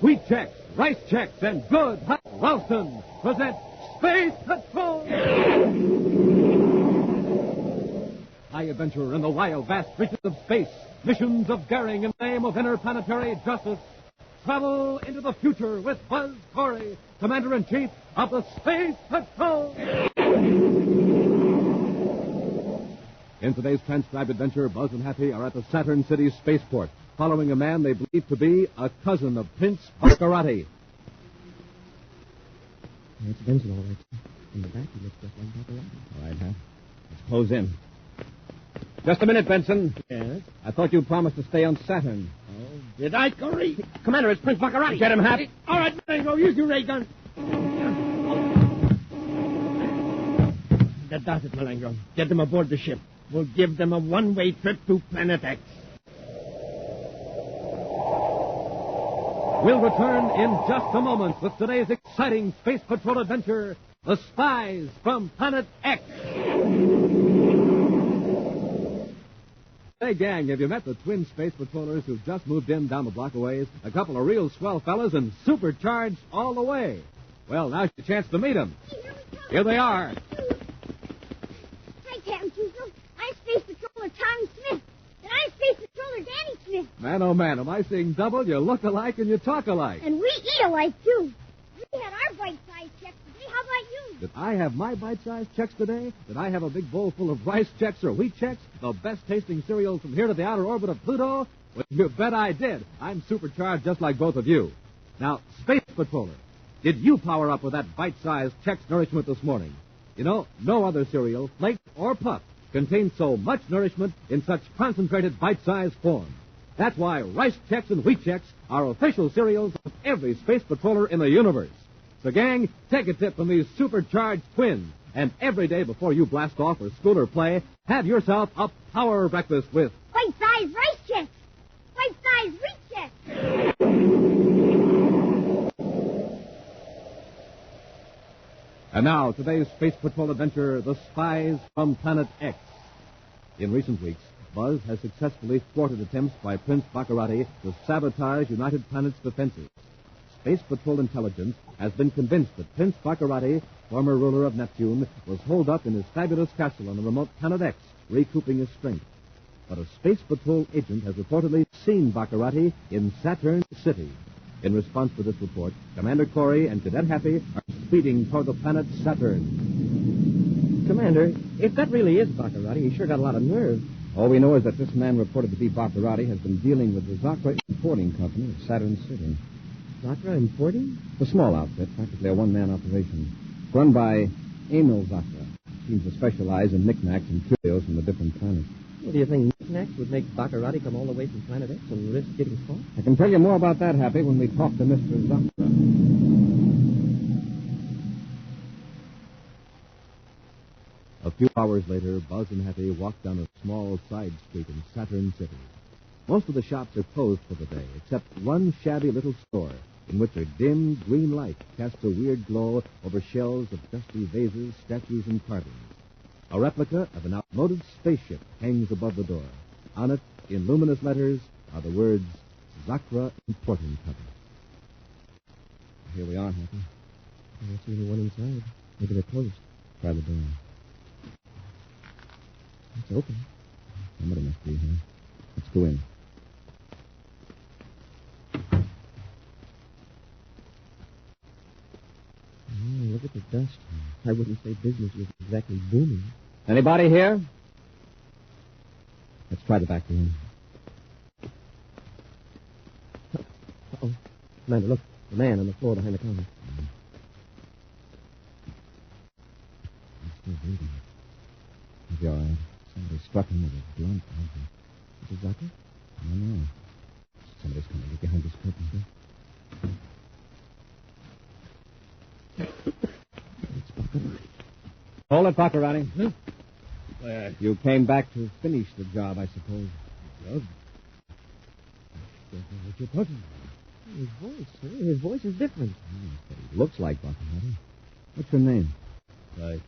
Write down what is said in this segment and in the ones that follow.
Wheat Checks, Rice Checks, and Good Hot Ralston present Space Patrol! High adventure in the wild, vast reaches of space. Missions of daring in the name of interplanetary justice. Travel into the future with Buzz Corey, Commander-in-Chief of the Space Patrol. In today's transcribed adventure, Buzz and Happy are at the Saturn City spaceport, following a man they believe to be a cousin of Prince Baccarati. That's Vincent, all right. In the back, he looks just like Baccarati. All right, Hap. Let's close in. Just a minute, Benson. Yes? I thought you promised to stay on Saturn. Oh, did I, Corey? Commander, it's Prince Baccarati. Get him, Hap. All right, Marengo, use your ray gun. That does it, Marengo. Get them aboard the ship. We'll give them a one-way trip to Planet X. We'll return in just a moment with today's exciting Space Patrol adventure, The Spies from Planet X. Hey, gang, have you met the twin space patrollers who've just moved in down the block a ways? A couple of real swell fellas and supercharged all the way. Well, now's your chance to meet them. Here they are. Hi, Captain Tuco. I'm Space Patroller Tom Smith. And I'm Space Patroller Danny Smith. Man, oh man, am I seeing double? You look alike and you talk alike. And we eat alike, too. We had our bite-sized checks today. How about you? Did I have my bite-sized checks today? Did I have a big bowl full of rice checks or wheat checks? The best-tasting cereals from here to the outer orbit of Pluto? Well, you bet I did. I'm supercharged just like both of you. Now, Space Patroller, did you power up with that bite-sized checks nourishment this morning? You know, no other cereal, flake or puff, contains so much nourishment in such concentrated bite-sized form. That's why Rice Checks and Wheat Checks are official cereals of every space patroller in the universe. So, gang, take a tip from these supercharged twins. And every day before you blast off for school or play, have yourself a power breakfast with Bite-sized rice checks. Bite-sized wheat checks. And now, today's Space Patrol adventure, The Spies from Planet X. In recent weeks, Buzz has successfully thwarted attempts by Prince Baccarati to sabotage United Planets' defenses. Space Patrol intelligence has been convinced that Prince Baccarati, former ruler of Neptune, was holed up in his fabulous castle on the remote Planet X, recouping his strength. But a Space Patrol agent has reportedly seen Baccarati in Saturn City. In response to this report, Commander Corey and Cadet Happy are speeding toward the planet Saturn. Commander, if that really is Baccarati, he sure got a lot of nerve. All we know is that this man reported to be Baccarati has been dealing with the Zakra Importing Company at Saturn City. Zakra Importing? It's a small outfit, practically a one-man operation. It's run by Emil Zakra. Seems to specialize in knickknacks and curios from the different planets. Well, do you think knickknacks would make Baccarati come all the way from Planet X and risk getting caught? I can tell you more about that, Happy, when we talk to Mr. Zakra. A few hours later, Buzz and Happy walked down a small side street in Saturn City. Most of the shops are closed for the day, except one shabby little store in which a dim green light casts a weird glow over shelves of dusty vases, statues, and carvings. A replica of an outmoded spaceship hangs above the door. On it, in luminous letters, are the words, Zakra Importing Company. Here we are, Happy. I don't see anyone inside. Maybe they're closed. Try the door. It's open. Somebody must be here. Let's go in. Oh, look at the dust. I wouldn't say business was exactly booming. Anybody here? Let's try the back room. Uh-oh. Commander, look. The man on the floor behind the counter. He's still breathing. He'll be all right. Somebody struck him with a blunt object. Is it Zakra? I don't know. Somebody's coming. Get behind this curtain. It's Baccarati. Hold it, Baccarati. Huh? You came back to finish the job, I suppose. Job? What you're talking about? His voice, sir. His voice is different. But he looks like Baccarati. What's your name? Right.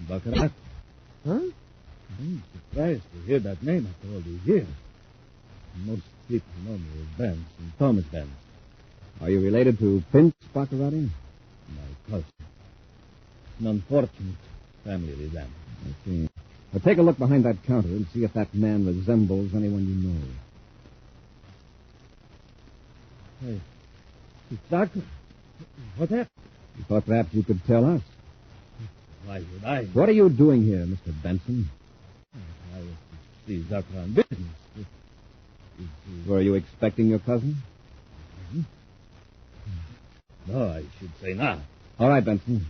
Baccarat. Huh? I'm surprised to hear that name after all these years. Most people know me as Benz and Thomas Benz. Are you related to Prince Baccarati? My cousin. An unfortunate family resemblance. I see. Now take a look behind that counter and see if that man resembles anyone you know. Hey, Doctor, what happened? You thought perhaps you could tell us. Why would I? What are you doing here, Mr. Benson? I was to see Doctor on business. Were you expecting your cousin? No, I should say not. All right, Benson.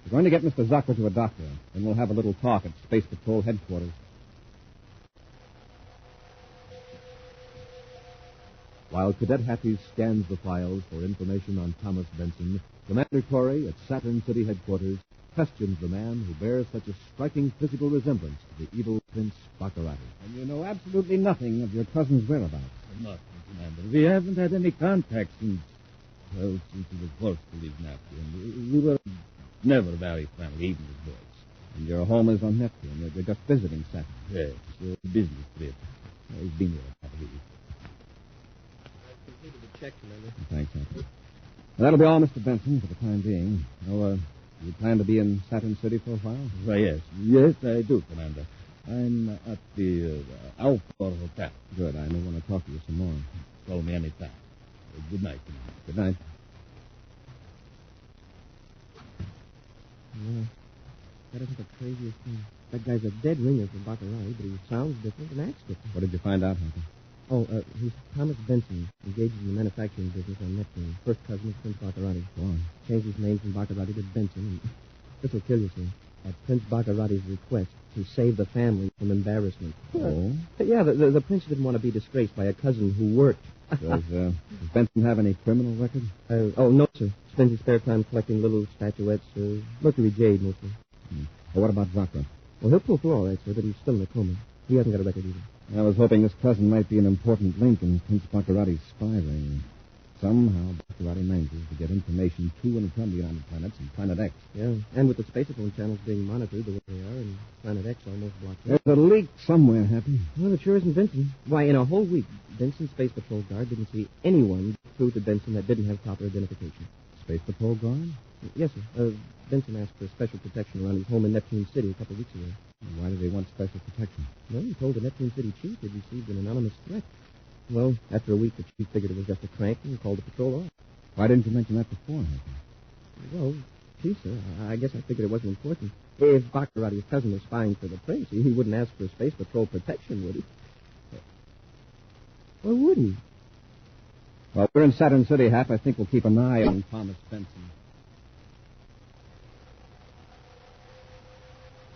We're going to get Mr. Zucker to a doctor, and we'll have a little talk at Space Patrol headquarters. While Cadet Happy scans the files for information on Thomas Benson, Commander Corey at Saturn City headquarters questions the man who bears such a striking physical resemblance to the evil Prince Baccarati. And you know absolutely nothing of your cousin's whereabouts. Nothing, Commander. We haven't had any contact since he was forced to leave Neptune. We were never very friendly, even as boys. And your home is on Neptune. You're just visiting Saturn. Yes, a business trip. He's been here a couple of weeks. I've completed the check, Commander. Thanks, Happy. Well, that'll be all, Mr. Benson, for the time being. Oh, you plan to be in Saturn City for a while? Why, yes. Yes, I do, Commander. I'm at the Alcor Hotel. Good. I may want to talk to you some more. Call me anytime. Good night, Commander. Good night. No, that isn't the craziest thing. That guy's a dead ringer for Baccarati, but he sounds different and acts different. What did you find out, Happy? Oh, he's Thomas Benson, engaged in the manufacturing business on Neptune. First cousin of Prince Baccarati. Go on. Changed his name from Baccarati to Benson. And this will kill you, sir. At Prince Baccarati's request to save the family from embarrassment. Oh? Yeah, the prince didn't want to be disgraced by a cousin who worked. Does Benson have any criminal record? No, sir. Spends his spare time collecting little statuettes, mercury jade mostly. Well, what about Zucker? Well, he'll pull through all that, sir, but he's still in a coma. He hasn't got a record either. I was hoping this cousin might be an important link in Prince Baccarati's spy ring. Somehow, Baccarati manages to get information to and from the United Planets and Planet X. Yeah, and with the spacephone channels being monitored the way they are, and Planet X almost blocked out. There's a leak somewhere, Happy. Well, it sure isn't Benson. Why, in a whole week, Benson's Space Patrol guard didn't see anyone through to Benson that didn't have proper identification. Space Patrol guard? Yes, sir. Benson asked for special protection around his home in Neptune City a couple of weeks ago. Why did they want special protection? Well, he told the Neptune City chief he'd received an anonymous threat. Well, after a week, the chief figured it was just a crank and called the patrol off. Why didn't you mention that before, Happy? Well, gee, sir, I guess I figured it wasn't important. If Baccarati's cousin was spying for the prince, he wouldn't ask for Space Patrol protection, would he? Or would he? Well, we're in Saturn City, Hap. I think we'll keep an eye on Thomas Benson.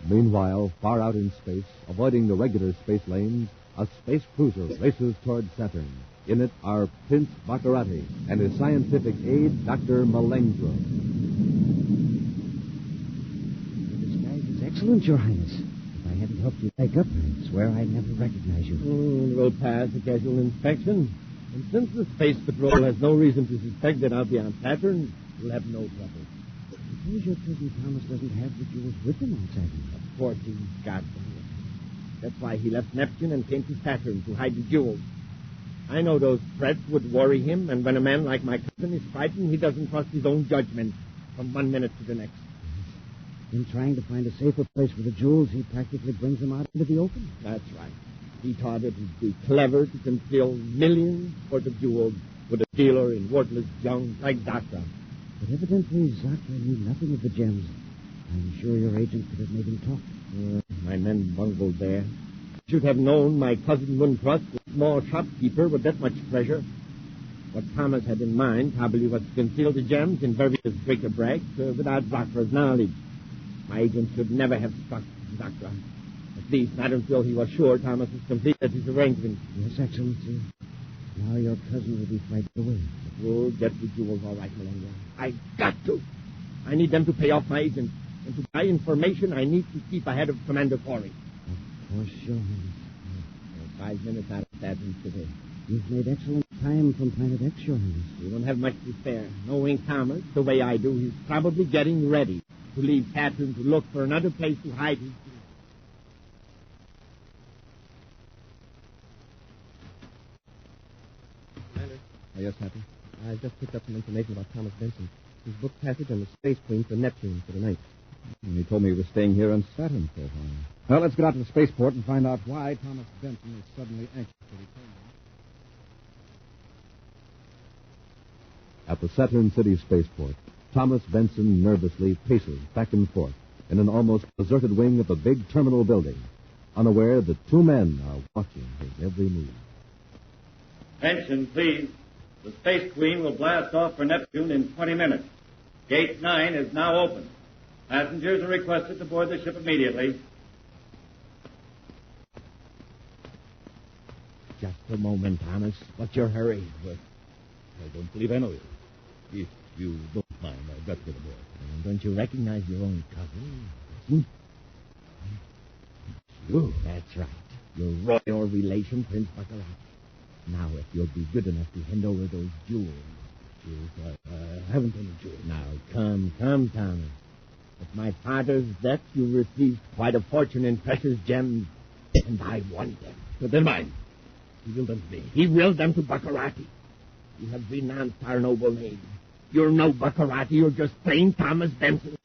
Meanwhile, far out in space, avoiding the regular space lanes, a space cruiser races toward Saturn. In it are Prince Baccarati and his scientific aide, Dr. Malengro. Your disguise is excellent, Your Highness. If I hadn't helped you wake up, I swear I'd never recognize you. We'll pass the casual inspection. And since the Space Patrol has no reason to suspect that I'll be on Saturn, we'll have no trouble. Suppose your cousin Thomas doesn't have the jewels with him on Saturn. Of course he's got them. That's why he left Neptune and came to Saturn to hide the jewels. I know those threats would worry him, and when a man like my cousin is frightened, he doesn't trust his own judgment from one minute to the next. In trying to find a safer place for the jewels, he practically brings them out into the open. That's right. He thought it would be clever to conceal millions worth of jewels with a dealer in worthless junk like Doctor. But evidently, Zaka knew nothing of the gems. I'm sure your agent could have made him talk. My men bungled there. Should have known my cousin wouldn't trust a small shopkeeper with that much treasure. What Thomas had in mind probably was to conceal the gems in various bric-a-brac without Doctor's knowledge. My agent should never have struck Doctor. At least not until he was sure Thomas has completed his arrangements. Yes, Excellency. Now your cousin will be frightened away. We'll get the jewels all right, Melinda. I've got to. I need them to pay off my agent. And to buy information, I need to keep ahead of Commander Corey. Of course, Your Highness. 5 minutes out of Saturn today. You've made excellent time from Planet X, Your Highness. We don't have much to spare. Knowing Thomas the way I do, he's probably getting ready to leave Saturn to look for another place to hide his jewels. Oh, yes, Happy? I just picked up some information about Thomas Benson. His book passage on the Space Queen for Neptune for tonight. He told me he was staying here on Saturn for a while. Well, let's get out to the spaceport and find out why Thomas Benson is suddenly anxious to return. At the Saturn City spaceport, Thomas Benson nervously paces back and forth in an almost deserted wing of the big terminal building, unaware that two men are watching his every move. Attention, please. The Space Queen will blast off for Neptune in 20 minutes. Gate 9 is now open. Passengers are requested to board the ship immediately. Just a moment, Thomas. What's your hurry? But I don't believe I know you. If you don't mind, I've got to get aboard. Don't you recognize your own cousin? You? That's right. Your royal relation, Prince Baccarat. Now, if you'll be good enough to hand over those jewels. Jewels? I haven't any jewels. Now, come, Thomas. At my father's death, you received quite a fortune in precious gems, and I want them. But they're mine. He willed them to me. He willed them to Baccarati. You have renounced our noble name. You're no Baccarati, you're just plain Thomas Benson.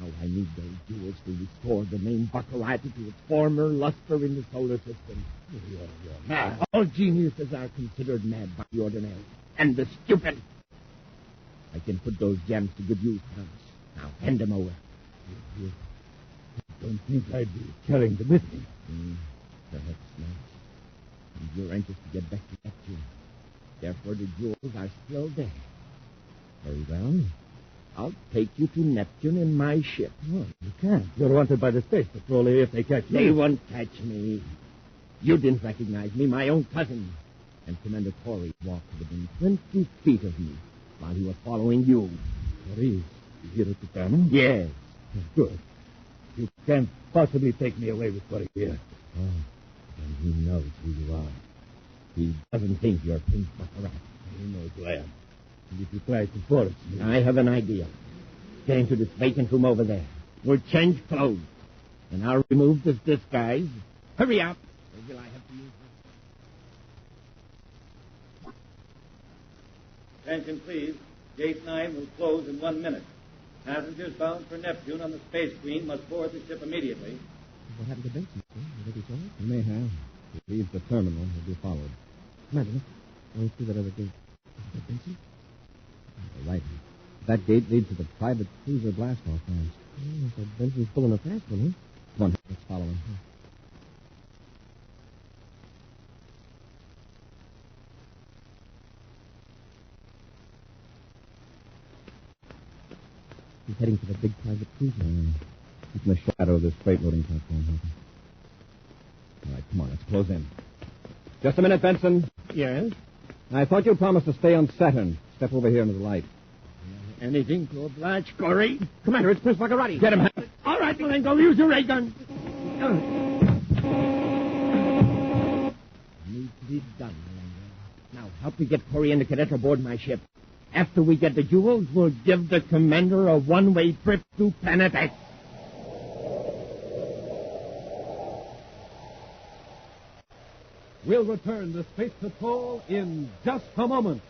Now I need those jewels to restore the name Baccarati to its former luster in the solar system. You're mad. All geniuses are considered mad by the ordinary, and the stupid. I can put those gems to good use, Thomas. Now, hand them over. You don't think I'd be carrying them with me? Perhaps not. And you're anxious to get back to Neptune. Therefore, the jewels are still there. Very well. I'll take you to Neptune in my ship. Oh, you can't. You're wanted by the Space Patrol if they catch me. They won't catch me. You didn't recognize me, my own cousin. And Commander Corey walked within 20 feet of me while he was following you. Corey is here at the terminal? Yes. Good. You can't possibly take me away with Corey here. Oh, and he knows who you are. He doesn't think you're Prince Baccarat. He knows who I am. And if you try to force me... I have an idea. Get into this vacant room over there. We'll change clothes. And I'll remove this disguise. Hurry up. Or will I have to use this? Attention, please. Gate 9 will close in 1 minute. Passengers bound for Neptune on the Space Queen must board the ship immediately. What happened to Benson, sir? Did he told? He may have. If he leaves the terminal, he'll be followed. Imagine it. Going through that other gate. Is that Benson? You're right. That gate leads to the private cruiser blast-off ramps. Oh, so Benson's pulling a fast one, huh? Come on, let's follow him. He's heading for the big private cruiser. He's in the shadow of this freight loading platform. All right, come on, let's close in. Just a minute, Benson. Yes? I thought you promised to stay on Saturn. Step over here into the light. Anything to oblige, Corey? Commander, it's Prince Baccarati. Get him. All right, well then go use your ray gun. Needs to be done, Melinda. Now, help me get Corey and the cadet aboard my ship. After we get the jewels, we'll give the commander a one-way trip to Planet X. We'll return to Space Patrol in just a moment.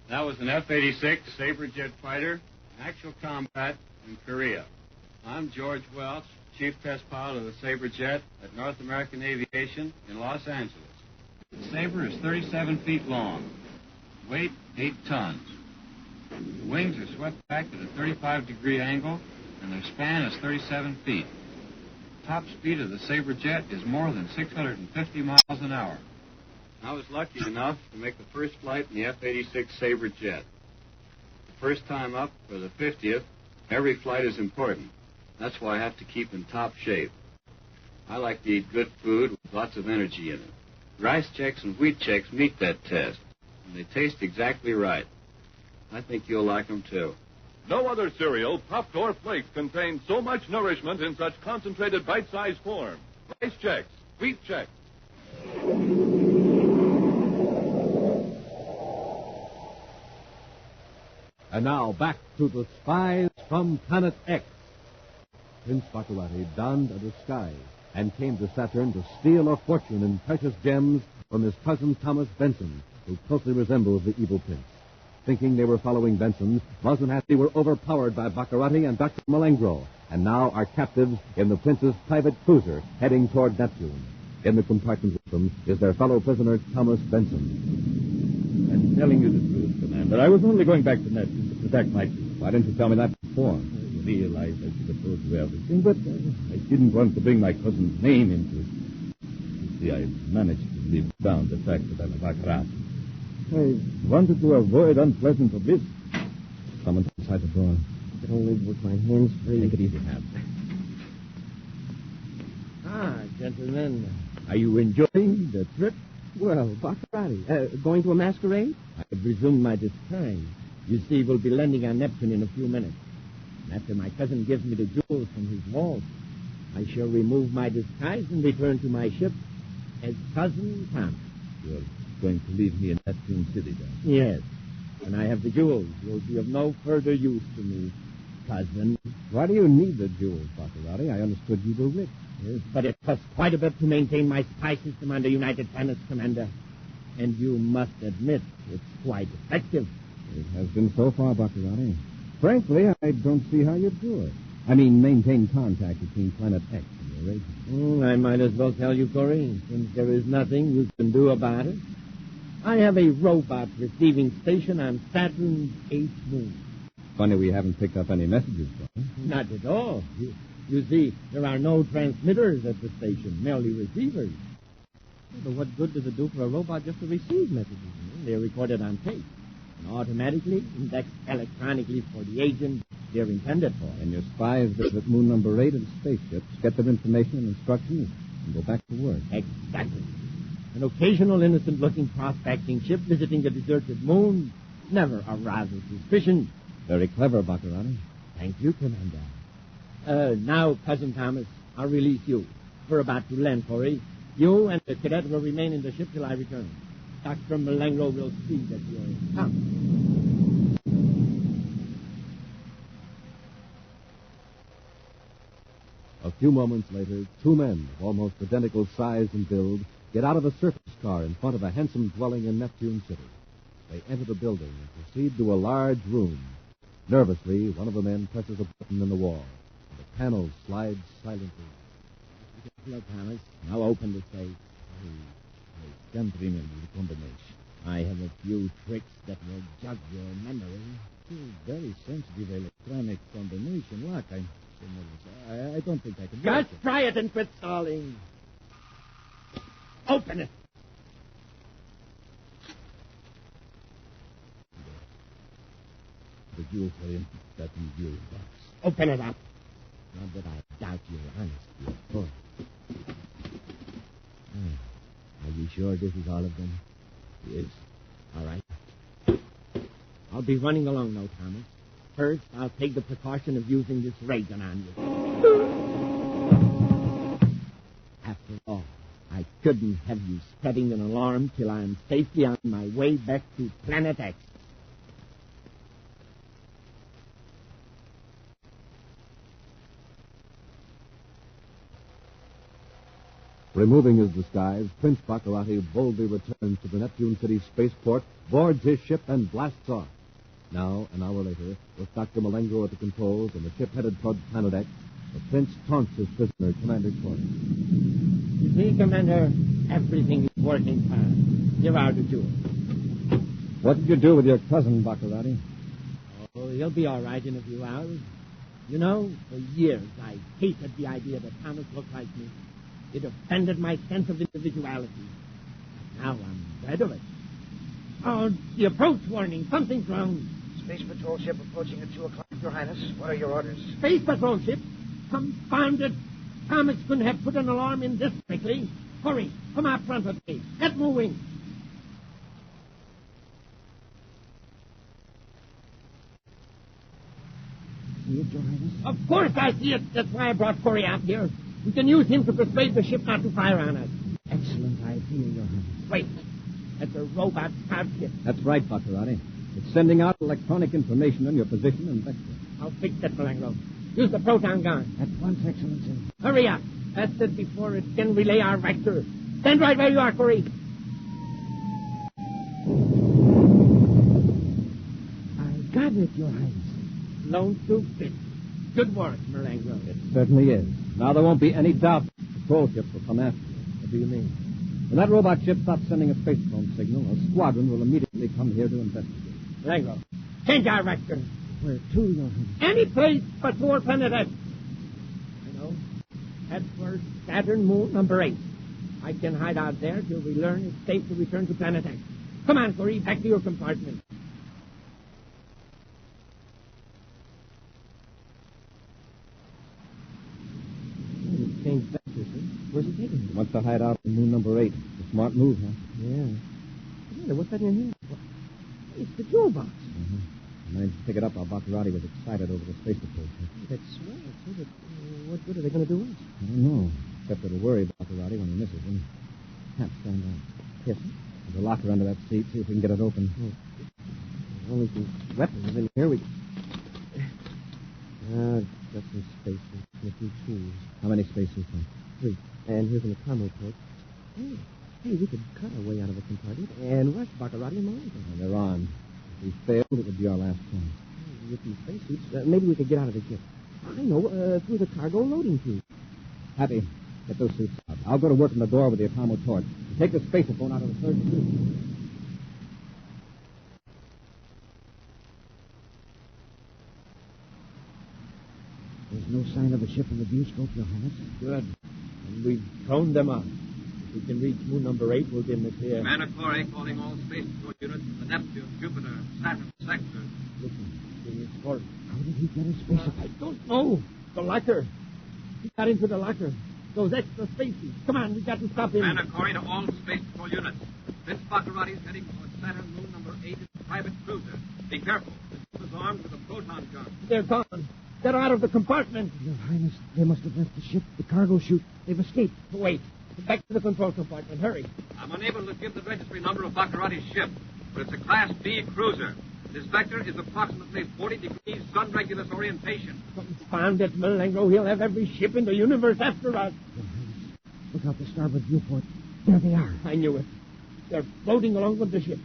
That was an F-86 Sabre jet fighter in actual combat in Korea. I'm George Welch, Chief Test Pilot of the Sabre jet at North American Aviation in Los Angeles. The Sabre is 37 feet long, weight 8 tons. The wings are swept back at a 35-degree angle, and their span is 37 feet. Top speed of the Sabre jet is more than 650 miles an hour. I was lucky enough to make the first flight in the F-86 Sabre jet. The first time up for the 50th, every flight is important. That's why I have to keep in top shape. I like to eat good food with lots of energy in it. Rice Chex and Wheat Chex meet that test, and they taste exactly right. I think you'll like them, too. No other cereal, puffed or flaked, contains so much nourishment in such concentrated bite-sized form. Rice Chex, Wheat Chex. And now back to the Spies from Planet X. Prince Baccarati donned a disguise and came to Saturn to steal a fortune in precious gems from his cousin Thomas Benson, who closely resembles the evil prince. Thinking they were following Benson, Buzz and Happy were overpowered by Baccarati and Dr. Malengro, and now are captives in the prince's private cruiser heading toward Neptune. In the compartment with them is their fellow prisoner, Thomas Benson. I'm telling you the truth, Commander. I was only going back to Neptune to protect my troops. Why didn't you tell me that before? I realized I should have told you everything, but I didn't want to bring my cousin's name into it. You see, I managed to live down the fact that I'm a Baccarati. I wanted to avoid unpleasant publicity. Someone's inside the door. If only with my hands free. Take it easy, Hap. Gentlemen, are you enjoying the trip? Well, Baccarati, going to a masquerade? I resumed my disguise. You see, we'll be landing on Neptune in a few minutes. And after my cousin gives me the jewels from his vault, I shall remove my disguise and return to my ship as Cousin Thomas. You're going to leave me in Neptune City, then? Yes. When I have the jewels, you'll be of no further use to me, cousin. Why do you need the jewels, Baccarati? I understood you were rich. Yes, but it costs quite a bit to maintain my spy system on the United Planets, Commander. And you must admit it's quite effective. It has been so far, Baccarati. Frankly, I don't see how you do it. I mean, maintain contact between Planet X and your agent. I might as well tell you, Corrine, since there is nothing you can do about it. I have a robot receiving station on Saturn's 8th moon. Funny we haven't picked up any messages from it. Not at all. You see, there are no transmitters at the station, merely receivers. But what good does it do for a robot just to receive messages? They're recorded on tape and automatically indexed electronically for the agent they're intended for. And your spies visit moon number 8 in spaceships, get their information and instructions, and go back to work. Exactly. An occasional innocent-looking prospecting ship visiting the deserted moon never arouses suspicion. Very clever, Baccarati. Thank you, Commander. Now, Cousin Thomas, I'll release you. We're about to land, Corey. You and the cadet will remain in the ship till I return. Dr. Malengro will see that you're come. A few moments later, two men of almost identical size and build get out of a surface car in front of a handsome dwelling in Neptune City. They enter the building and proceed to a large room. Nervously, one of the men presses a button in the wall. The panel slides silently. Hello, Thomas. Now open the safe. I can't remember the combination. I have a few tricks that will jog your memory. It's a very sensitive electronic combination lock. I'm so nervous. I don't think I can... Just try it and quit stalling. Open it. The jewel for him. That in the jewel box. Open it up. Not that I doubt your honesty, of course. Are you sure this is all of them? Yes. All right. I'll be running along now, Thomas. First, I'll take the precaution of using this ray gun on you. After all, I couldn't have you spreading an alarm till I'm safely on my way back to Planet X. Removing his disguise, Prince Baccarati boldly returns to the Neptune City spaceport, boards his ship, and blasts off. Now, an hour later, with Dr. Malengro at the controls and the ship headed toward Planet X, the prince taunts his prisoner, Commander Corey. You see, Commander, everything is working fine. Here are the jewels. What did you do with your cousin, Baccarati? Oh, he'll be all right in a few hours. You know, for years I hated the idea that Thomas looked like me. It offended my sense of individuality. Now I'm glad of it. Oh, the approach warning. Something's wrong. Space Patrol ship approaching at 2 o'clock, Your Highness. What are your orders? Space Patrol ship? Confounded. Thomas couldn't have put an alarm in this quickly. Hurry, come out front of me. Get moving. See it, Your Highness? Of course I see it. That's why I brought Corey out here. We can use him to persuade the ship not to fire on us. Excellent idea, Your Highness. Wait. That's a robot scout ship. That's right, Baccarati. It's sending out electronic information on your position and vector. I'll fix that, Malengro. Use the proton gun. At once, Excellency. Hurry up. That's it before it can relay our vector. Stand right where you are, Corey. I got it, Your Highness. Lone to fit. Good work, Malengo. It certainly is. Now there won't be any doubt the patrol ships will come after you. What do you mean? When that robot ship stops sending a space phone signal, a squadron will immediately come here to investigate. Malengo, change our vector. Where to, Your Highness? Any place but for Planet X. You know, that's for Saturn moon number 8. I can hide out there till we learn it's safe to return to Planet X. Come on, Corey, back to your compartment. Change vector, sir. Where's he taking He wants to hide out in moon number 8. It's a smart move, huh? Yeah. What's that in here? It's the jewel box. Mm-hmm. I managed to pick it up while Baccarati was excited over the space patrol ship. That's swell, sir, but what good are they going to do us? I don't know. Except it'll worry Baccarati when he misses him. Can't stand out. Yes, sir. There's a locker under that seat. See if we can get it open. Only some weapons in here. Just some space and a few tools. How many spacesuits, then? 3. And here's an atomo port. Hey, we could cut our way out of the compartment and rush Baccarati and Malenko. Well, they're armed. If we failed, it would be our last chance. With these spacesuits, maybe we could get out of the ship. I know, through the cargo loading tube. Happy, get those suits out. I'll go to work in the door with the atomo torch. Take the spacephone out of the third suit. There's no sign of a ship in the viewscope, Your Highness. Good. And we've thrown them out. If we can reach moon number 8, we'll give them a clear. Commander Corey calling all space patrol units to the Neptune, Jupiter, Saturn sector. Listen, it's Corey. How did he get his spacesuit? I don't know. The locker. He got into the locker. Those extra spacesuits. Come on, we got to stop him. Commander Corey to all space patrol units. Prince Baccarati is heading towards Saturn moon number 8 in a private cruiser. Be careful. This is armed with a proton gun. They're gone. They're out of the compartment. Your Highness, they must have left the ship, the cargo chute. They've escaped. Wait. Back to the control compartment. Hurry. I'm unable to give the registry number of Baccarati's ship, but it's a Class B cruiser. This vector is approximately 40 degrees sun-regulus orientation. Confound it, Malengo. He'll have every ship in the universe after us. Your Highness, look out the starboard viewport. There they are. I knew it. They're floating along with the ship.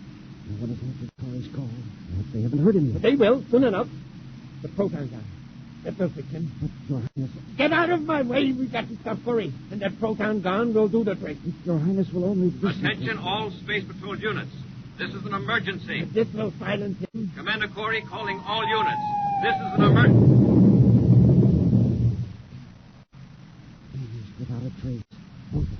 No one has answered Corey's call. I hope they haven't heard him yet. But they will, soon enough. The proton gun. That will fix him. But, Your Highness... Get out of my way. We've got to stop Corey. And that proton gun will do the trick. Your Highness will only... Attention all space patrol units. This is an emergency. This will silence him. Commander Corey calling all units. This is an emergency. He's without a trace. Both of them.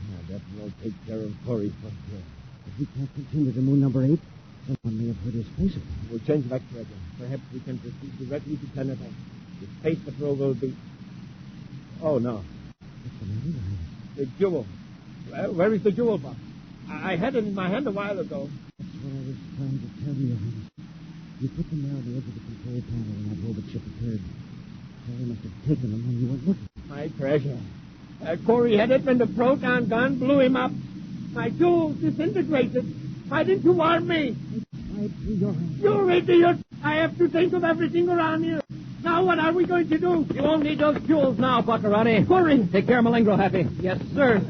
Now, that will take care of Corey from here. If we can't continue to moon number 8, someone may have heard his spacesuit. We'll change vector again. Perhaps we can proceed directly to Planet X. The space patrol will be... Oh, no. What's the matter, Your Highness? The jewel. Well, where is the jewel box? I had it in my hand a while ago. That's what I was trying to tell you, Your Highness. You put them there on the edge of the control panel when that robot ship appeared. Corey must have taken them when you weren't looking. My treasure. Corey had it when the proton gun blew him up. My jewels disintegrated. Why didn't you warn me? Right through your hand. You idiot! I have to think of everything around here. Now what are we going to do? You won't need those jewels now, Baccarati. Corey! Take care of Malengo, Happy. Yes, sir.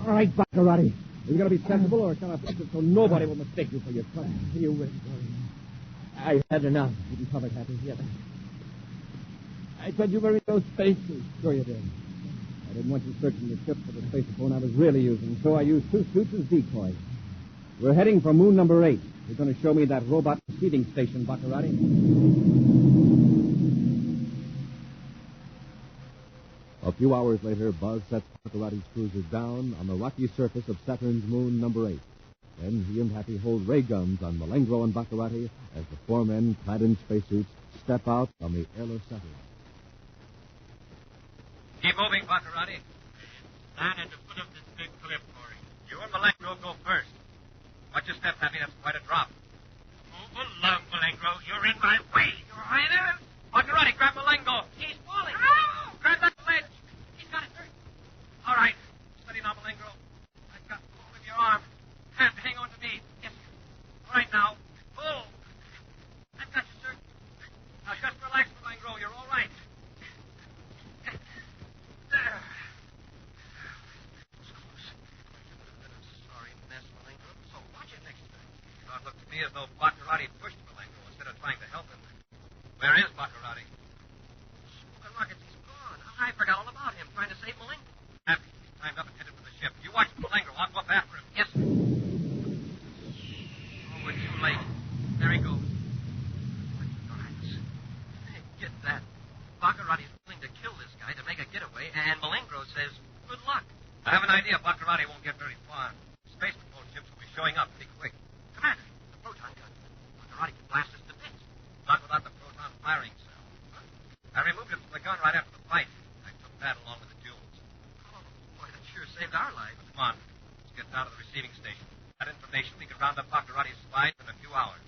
All right, Baccarati. Are you going to be sensible, or shall I fix it so nobody will mistake you for your cousin? You win, Corey. I've had enough. You can cover it, Happy. Yes. I said you were in those spacesuits. Sure you did. I didn't want you searching the ship for the spacephone I was really using, so I used 2 suits as decoys. We're heading for moon number 8. You're going to show me that robot receiving station, Baccarati. A few hours later, Buzz sets Baccarati's cruiser down on the rocky surface of Saturn's moon number 8. Then he and Happy hold ray guns on Malengo and Baccarati as the 4 men, clad in spacesuits, step out on the airless satellite. Keep moving, Baccarati. Stand at the foot of this big cliff, Corey. You and Malengo go first. Watch your step, Happy. That's quite a drop. Move along, Malengo. You're in my way. Your Highness. Baccarati, grab Malengo. He's falling. Oh! Grab that ledge. He's got it hurt. All right. Steady now, Malengo. I've got hold of your arm. And hang on to me. to me as though Baccarati pushed Malenko instead of trying to help him. Where is Baccarati? The rockets, he's gone. I forgot all about him, trying to save Malenko. Happy, he's climbed up and headed for the ship. You watch Malenko. I'll go up after him. Yes, sir. Oh, we're too late. There he goes. Hey, get that. Baccarati's willing to kill this guy to make a getaway, and Malenko says, good luck. I have an idea Baccarati won't get very far. Space Patrol ships will be showing up pretty quick. Commander, the proton gun. Baccarati can blast us to bits. Not without the proton firing cell. I removed it from the gun right after the fight. I took that along with the jewels. Oh, boy, that sure saved our lives. Come on. Let's get down to the receiving station. That information, we can round up Baccarati's spies in a few hours.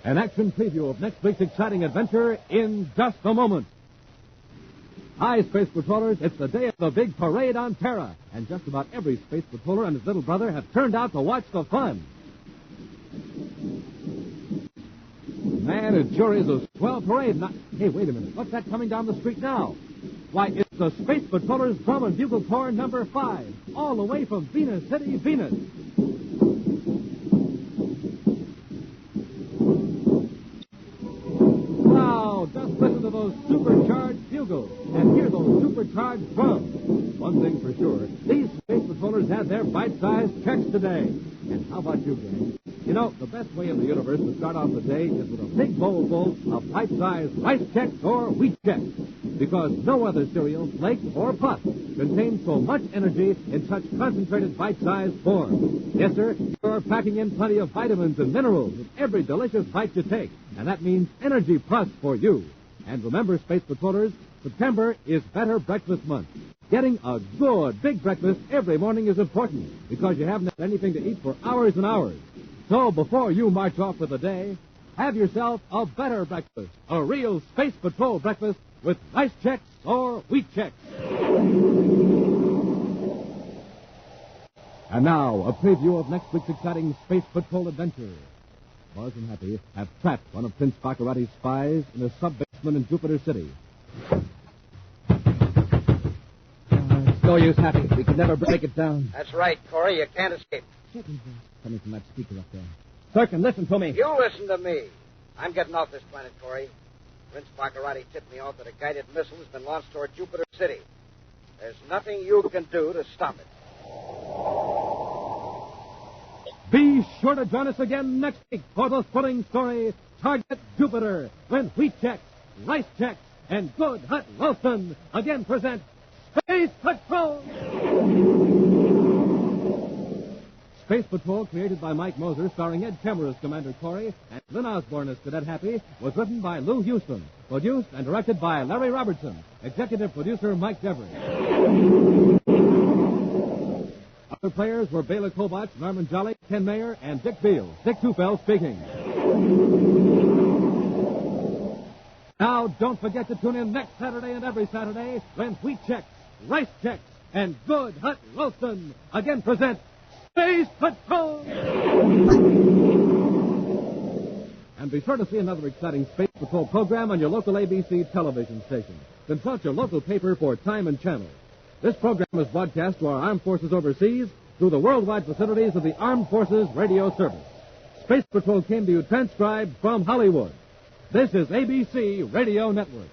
An action preview of next week's exciting adventure in just a moment. Hi, Space Patrollers. It's the day of the big parade on Terra, and just about every Space Patroller and his little brother have turned out to watch the fun. Man, it sure is a swell parade. Now, hey, wait a minute. What's that coming down the street now? Why, it's the Space Patrollers Drum and Bugle Corps number 5, all the way from Venus City, Venus. Wow, just listen to those supercharged bugles and hear those supercharged drums. One thing for sure, these Space Patrollers had their bite-sized checks today. And how about you, gang? You know, the best way in the universe to start off the day is with a big bowl full of bite-sized rice checks or wheat checks. Because no other cereal, flake, or puff contains so much energy in such concentrated bite-sized form. Yes, sir, you're packing in plenty of vitamins and minerals with every delicious bite you take. And that means Energy Plus for you. And remember, Space Patrollers, September is Better Breakfast Month. Getting a good, big breakfast every morning is important because you haven't had anything to eat for hours and hours. So before you march off for the day, have yourself a better breakfast, a real Space Patrol breakfast with rice checks or wheat checks. And now, a preview of next week's exciting Space Patrol adventure. Buzz and Happy have trapped one of Prince Baccarati's spies in a sub-basement in Jupiter City. It's no use, Happy. We could never break it down. That's right, Corey. You can't escape. Coming from that speaker up there. Sirkin, listen to me. You listen to me. I'm getting off this planet, Corey. Prince Baccarati tipped me off that a guided missile has been launched toward Jupiter City. There's nothing you can do to stop it. Be sure to join us again next week for the thrilling story, Target Jupiter, when wheat checks, rice checks, and good hot Wilson again present Space Patrol! Space Patrol, created by Mike Moser, starring Ed Kemmer as Commander Corey and Lynn Osborne as Cadet Happy, was written by Lou Houston, produced and directed by Larry Robertson, executive producer Mike Devery. Other players were Bela Kobach, Norman Jolly, Ken Mayer, and Dick Beale. Dick Tufel speaking. Now, don't forget to tune in next Saturday and every Saturday when wheat checks, rice checks, and good hot Wilson again present Space Patrol! And be sure to see another exciting Space Patrol program on your local ABC television station. Consult your local paper for time and channel. This program is broadcast to our armed forces overseas through the worldwide facilities of the Armed Forces Radio Service. Space Patrol came to you transcribed from Hollywood. This is ABC Radio Network.